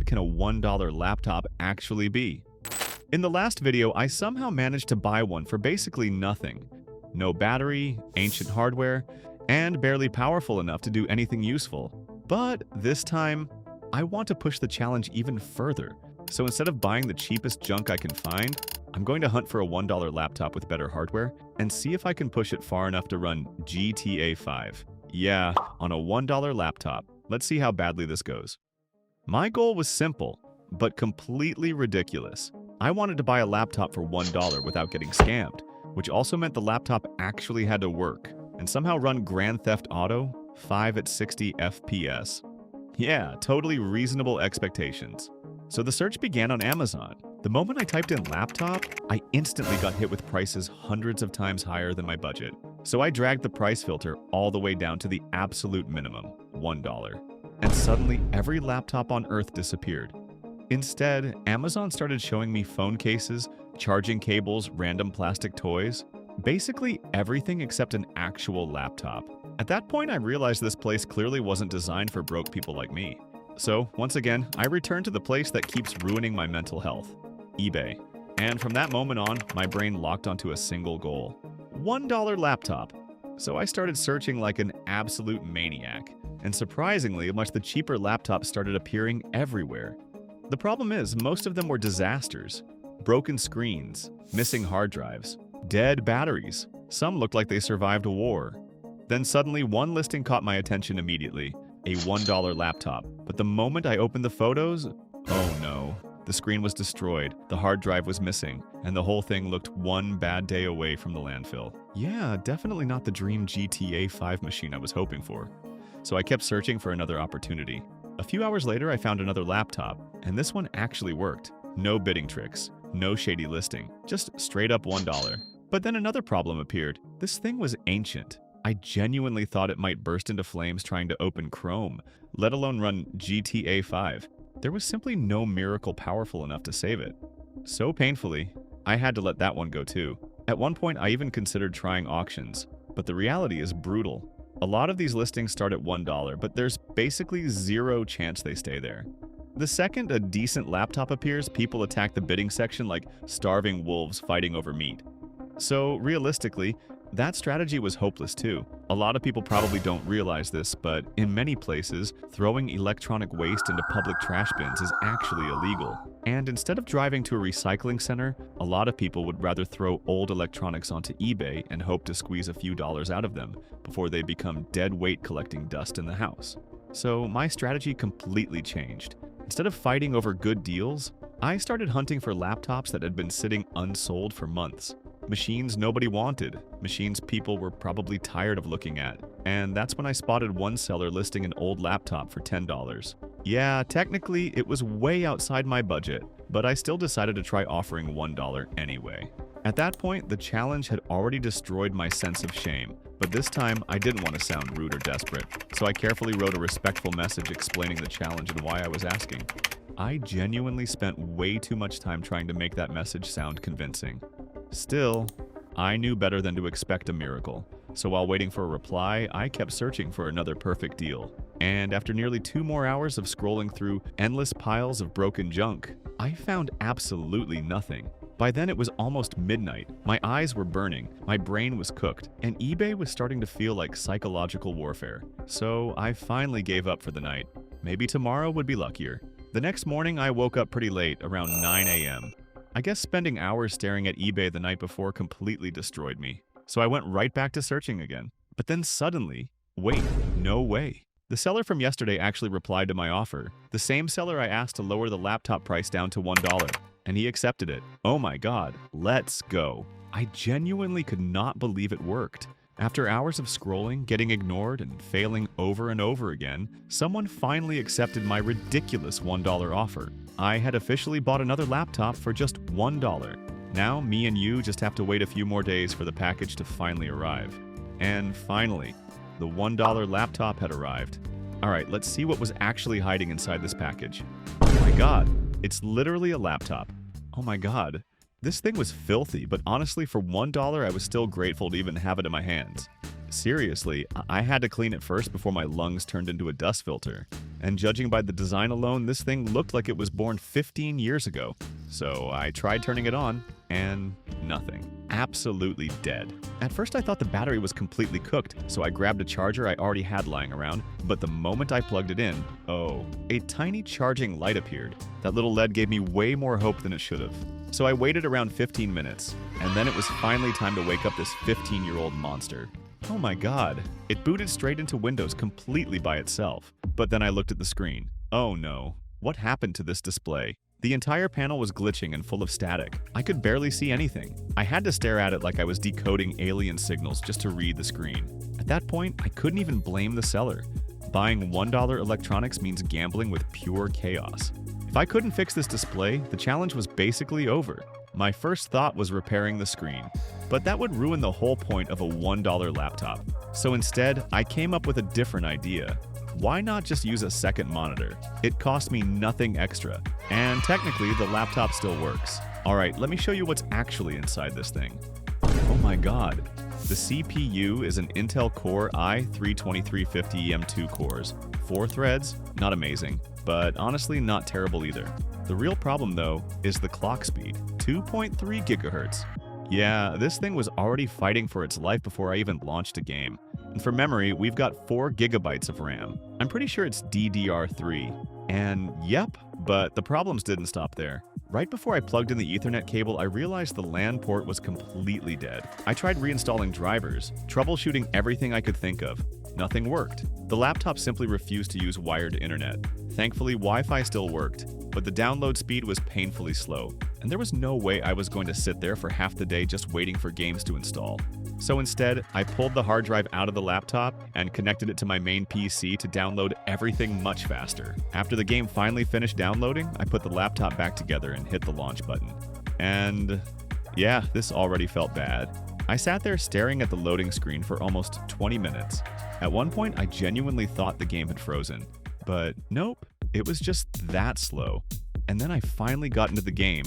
bad can a $1 laptop actually be? In the last video, I somehow managed to buy one for basically nothing. No battery, ancient hardware, and barely powerful enough to do anything useful. But this time, I want to push the challenge even further. So instead of buying the cheapest junk I can find, I'm going to hunt for a $1 laptop with better hardware and see if I can push it far enough to run GTA 5. Yeah, on a $1 laptop. Let's see how badly this goes. My goal was simple, but completely ridiculous. I wanted to buy a laptop for $1 without getting scammed, which also meant the laptop actually had to work and somehow run Grand Theft Auto 5 at 60 FPS. Yeah, totally reasonable expectations. So the search began on Amazon. The moment I typed in laptop, I instantly got hit with prices hundreds of times higher than my budget. So I dragged the price filter all the way down to the absolute minimum, $1. And suddenly every laptop on Earth disappeared. Instead, Amazon started showing me phone cases, charging cables, random plastic toys, basically everything except an actual laptop. At that point, I realized this place clearly wasn't designed for broke people like me. So, once again, I returned to the place that keeps ruining my mental health, eBay. And from that moment on, my brain locked onto a single goal: $1 laptop. So I started searching like an absolute maniac. And surprisingly, much the cheaper laptops started appearing everywhere. The problem is, most of them were disasters. Broken screens, missing hard drives, dead batteries. Some looked like they survived a war. Then suddenly, one listing caught my attention immediately: a $1 laptop. But the moment I opened the photos, oh no. The screen was destroyed, the hard drive was missing, and the whole thing looked one bad day away from the landfill. Yeah, definitely not the dream GTA 5 machine I was hoping for. So I kept searching for another opportunity. A few hours later, I found another laptop, and this one actually worked. No bidding tricks, no shady listing, just straight up $1. But then another problem appeared. This thing was ancient. I genuinely thought it might burst into flames trying to open Chrome, let alone run GTA 5. There was simply no miracle powerful enough to save it. So painfully, I had to let that one go too. At one point, I even considered trying auctions, but the reality is brutal. A lot of these listings start at $1, but there's basically zero chance they stay there. The second a decent laptop appears, people attack the bidding section like starving wolves fighting over meat. So realistically, that strategy was hopeless too. A lot of people probably don't realize this, but in many places, throwing electronic waste into public trash bins is actually illegal. And instead of driving to a recycling center, a lot of people would rather throw old electronics onto eBay and hope to squeeze a few dollars out of them before they become dead weight collecting dust in the house. So my strategy completely changed. Instead of fighting over good deals, I started hunting for laptops that had been sitting unsold for months. Machines nobody wanted, machines people were probably tired of looking at. And that's when I spotted one seller listing an old laptop for $10. Yeah, technically it was way outside my budget, but I still decided to try offering $1 anyway. At that point, the challenge had already destroyed my sense of shame, but this time I didn't want to sound rude or desperate, so I carefully wrote a respectful message explaining the challenge and why I was asking. I genuinely spent way too much time trying to make that message sound convincing. Still, I knew better than to expect a miracle, so while waiting for a reply, I kept searching for another perfect deal. And after nearly 2 more hours of scrolling through endless piles of broken junk, I found absolutely nothing. By then it was almost midnight, my eyes were burning, my brain was cooked, and eBay was starting to feel like psychological warfare. So I finally gave up for the night. Maybe tomorrow would be luckier. The next morning I woke up pretty late, around 9 a.m. I guess spending hours staring at eBay the night before completely destroyed me. So I went right back to searching again. But then suddenly, wait, no way. The seller from yesterday actually replied to my offer. The same seller I asked to lower the laptop price down to $1. And he accepted it. Oh my god, let's go. I genuinely could not believe it worked. After hours of scrolling, getting ignored, and failing over and over again, someone finally accepted my ridiculous $1 offer. I had officially bought another laptop for just $1. Now, me and you just have to wait a few more days for the package to finally arrive. And finally, the $1 laptop had arrived. Alright, let's see what was actually hiding inside this package. Oh my god, it's literally a laptop. Oh my god. This thing was filthy, but honestly for $1 I was still grateful to even have it in my hands. Seriously, I had to clean it first before my lungs turned into a dust filter. And judging by the design alone, this thing looked like it was born 15 years ago. So I tried turning it on, and nothing. Absolutely dead. At first I thought the battery was completely cooked, so I grabbed a charger I already had lying around, but the moment I plugged it in, oh, a tiny charging light appeared. That little LED gave me way more hope than it should have. So I waited around 15 minutes, and then it was finally time to wake up this 15-year-old monster. Oh my god, it booted straight into Windows completely by itself. But then I looked at the screen. Oh no, what happened to this display? The entire panel was glitching and full of static. I could barely see anything. I had to stare at it like I was decoding alien signals just to read the screen. At that point, I couldn't even blame the seller. Buying $1 electronics means gambling with pure chaos. If I couldn't fix this display, the challenge was basically over. My first thought was repairing the screen, but that would ruin the whole point of a $1 laptop. So instead, I came up with a different idea. Why not just use a second monitor? It cost me nothing extra, and technically the laptop still works. Alright, let me show you what's actually inside this thing. Oh my god. The CPU is an Intel Core i3-2350 M2 cores. 4 threads, not amazing, but honestly not terrible either. The real problem though is the clock speed, 2.3 GHz. Yeah, this thing was already fighting for its life before I even launched a game. And for memory, we've got 4 GB of RAM. I'm pretty sure it's DDR3. And yep, but the problems didn't stop there. Right before I plugged in the Ethernet cable, I realized the LAN port was completely dead. I tried reinstalling drivers, troubleshooting everything I could think of. Nothing worked. The laptop simply refused to use wired internet. Thankfully, Wi-Fi still worked, but the download speed was painfully slow, and there was no way I was going to sit there for half the day just waiting for games to install. So instead, I pulled the hard drive out of the laptop and connected it to my main PC to download everything much faster. After the game finally finished downloading, I put the laptop back together and hit the launch button. And yeah, this already felt bad. I sat there staring at the loading screen for almost 20 minutes. At one point, I genuinely thought the game had frozen. But nope, it was just that slow. And then I finally got into the game.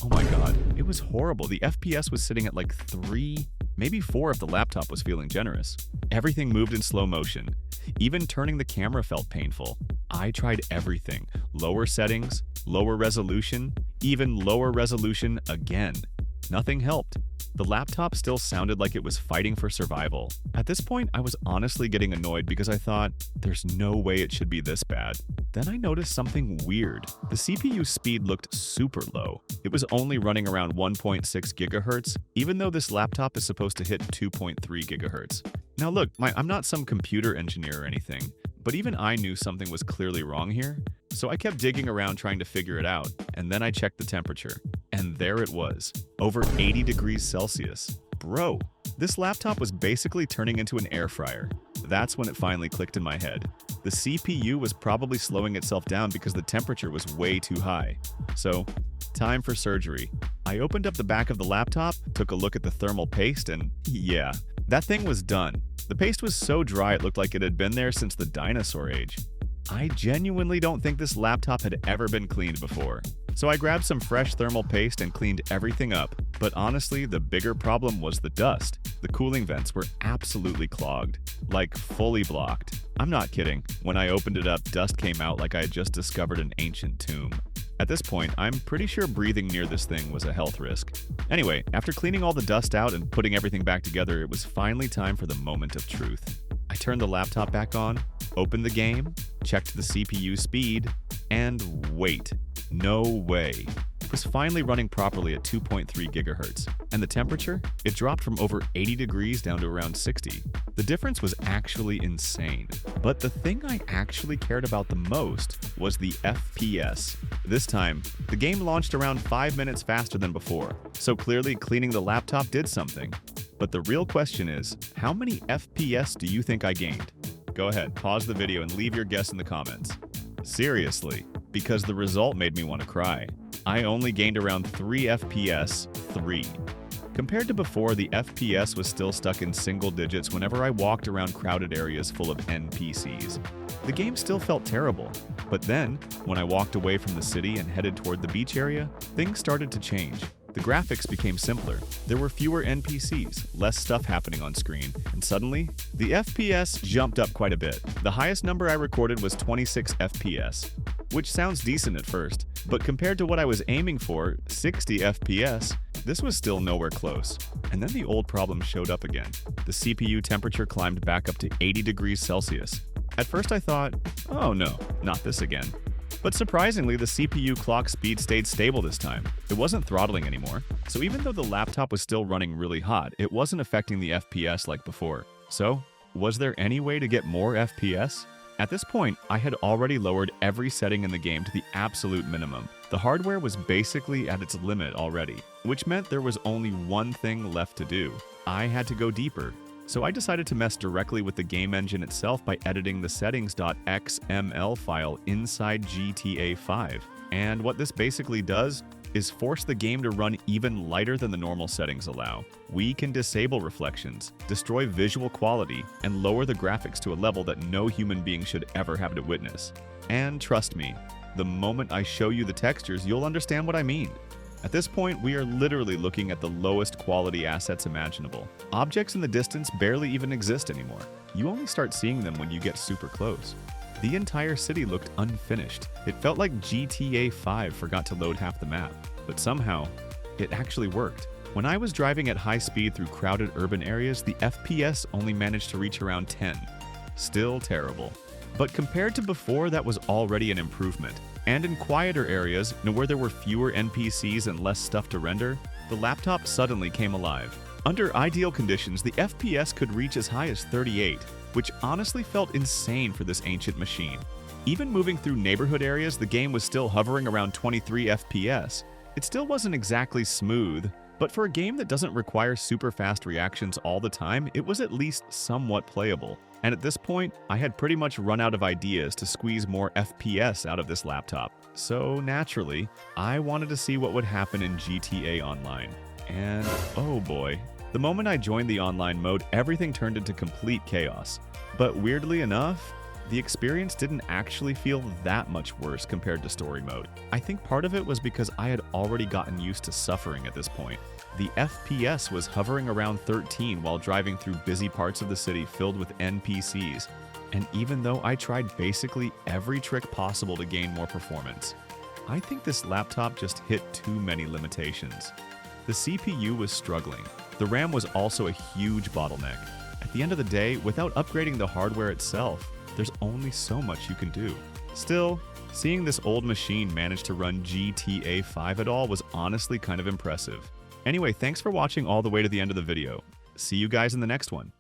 Oh my god, it was horrible. The FPS was sitting at like 3, maybe 4 if the laptop was feeling generous. Everything moved in slow motion. Even turning the camera felt painful. I tried everything. Lower settings, lower resolution, even lower resolution again. Nothing helped. The laptop still sounded like it was fighting for survival. At this point, I was honestly getting annoyed because I thought, there's no way it should be this bad. Then I noticed something weird. The CPU speed looked super low. It was only running around 1.6 GHz, even though this laptop is supposed to hit 2.3 GHz. Now look, I'm not some computer engineer or anything, but even I knew something was clearly wrong here. So I kept digging around trying to figure it out, and then I checked the temperature. And there it was, over 80 degrees Celsius. Bro, this laptop was basically turning into an air fryer. That's when it finally clicked in my head. The CPU was probably slowing itself down because the temperature was way too high. So, time for surgery. I opened up the back of the laptop, took a look at the thermal paste, and yeah, that thing was done. The paste was so dry it looked like it had been there since the dinosaur age. I genuinely don't think this laptop had ever been cleaned before. So I grabbed some fresh thermal paste and cleaned everything up. But honestly, the bigger problem was the dust. The cooling vents were absolutely clogged, like fully blocked. I'm not kidding. When I opened it up, dust came out like I had just discovered an ancient tomb. At this point, I'm pretty sure breathing near this thing was a health risk. Anyway, after cleaning all the dust out and putting everything back together, it was finally time for the moment of truth. I turned the laptop back on, opened the game, checked the CPU speed, and wait, no way. It was finally running properly at 2.3 GHz. And the temperature? It dropped from over 80 degrees down to around 60. The difference was actually insane. But the thing I actually cared about the most was the FPS. This time, the game launched around 5 minutes faster than before, so clearly cleaning the laptop did something. But the real question is, how many FPS do you think I gained? Go ahead, pause the video and leave your guess in the comments. Seriously, because the result made me want to cry. I only gained around 3 FPS, 3. Compared to before, the FPS was still stuck in single digits whenever I walked around crowded areas full of NPCs. The game still felt terrible, but then, when I walked away from the city and headed toward the beach area, things started to change. The The graphics became simpler. There were fewer NPCs, less stuff happening on screen, and suddenly, the FPS jumped up quite a bit. The highest number I recorded was 26 FPS, which sounds decent at first, but compared to what I was aiming for, 60 FPS, this was still nowhere close. And then the old problem showed up again. The CPU temperature climbed back up to 80 degrees Celsius. At first I thought, oh no, not this again. But surprisingly, the CPU clock speed stayed stable this time. It wasn't throttling anymore, so even though the laptop was still running really hot, it wasn't affecting the FPS like before. So, was there any way to get more FPS? At this point, I had already lowered every setting in the game to the absolute minimum. The hardware was basically at its limit already, which meant there was only one thing left to do. I had to go deeper. So I decided to mess directly with the game engine itself by editing the settings.xml file inside GTA 5. And what this basically does is force the game to run even lighter than the normal settings allow. We can disable reflections, destroy visual quality, and lower the graphics to a level that no human being should ever have to witness. And trust me, the moment I show you the textures, you'll understand what I mean. At this point, we are literally looking at the lowest quality assets imaginable. Objects in the distance barely even exist anymore. You only start seeing them when you get super close. The entire city looked unfinished. It felt like GTA 5 forgot to load half the map, but somehow, it actually worked. When I was driving at high speed through crowded urban areas, the FPS only managed to reach around 10. Still terrible. But compared to before, that was already an improvement. And in quieter areas, where there were fewer NPCs and less stuff to render, the laptop suddenly came alive. Under ideal conditions, the FPS could reach as high as 38, which honestly felt insane for this ancient machine. Even moving through neighborhood areas, the game was still hovering around 23 FPS. It still wasn't exactly smooth, but for a game that doesn't require super fast reactions all the time, it was at least somewhat playable. And at this point, I had pretty much run out of ideas to squeeze more FPS out of this laptop. So naturally, I wanted to see what would happen in GTA Online. And oh boy, the moment I joined the online mode, everything turned into complete chaos. But weirdly enough, the experience didn't actually feel that much worse compared to story mode. I think part of it was because I had already gotten used to suffering at this point. The FPS was hovering around 13 while driving through busy parts of the city filled with NPCs. And even though I tried basically every trick possible to gain more performance, I think this laptop just hit too many limitations. The CPU was struggling. The RAM was also a huge bottleneck. At the end of the day, without upgrading the hardware itself, there's only so much you can do. Still, seeing this old machine manage to run GTA 5 at all was honestly kind of impressive. Anyway, thanks for watching all the way to the end of the video. See you guys in the next one.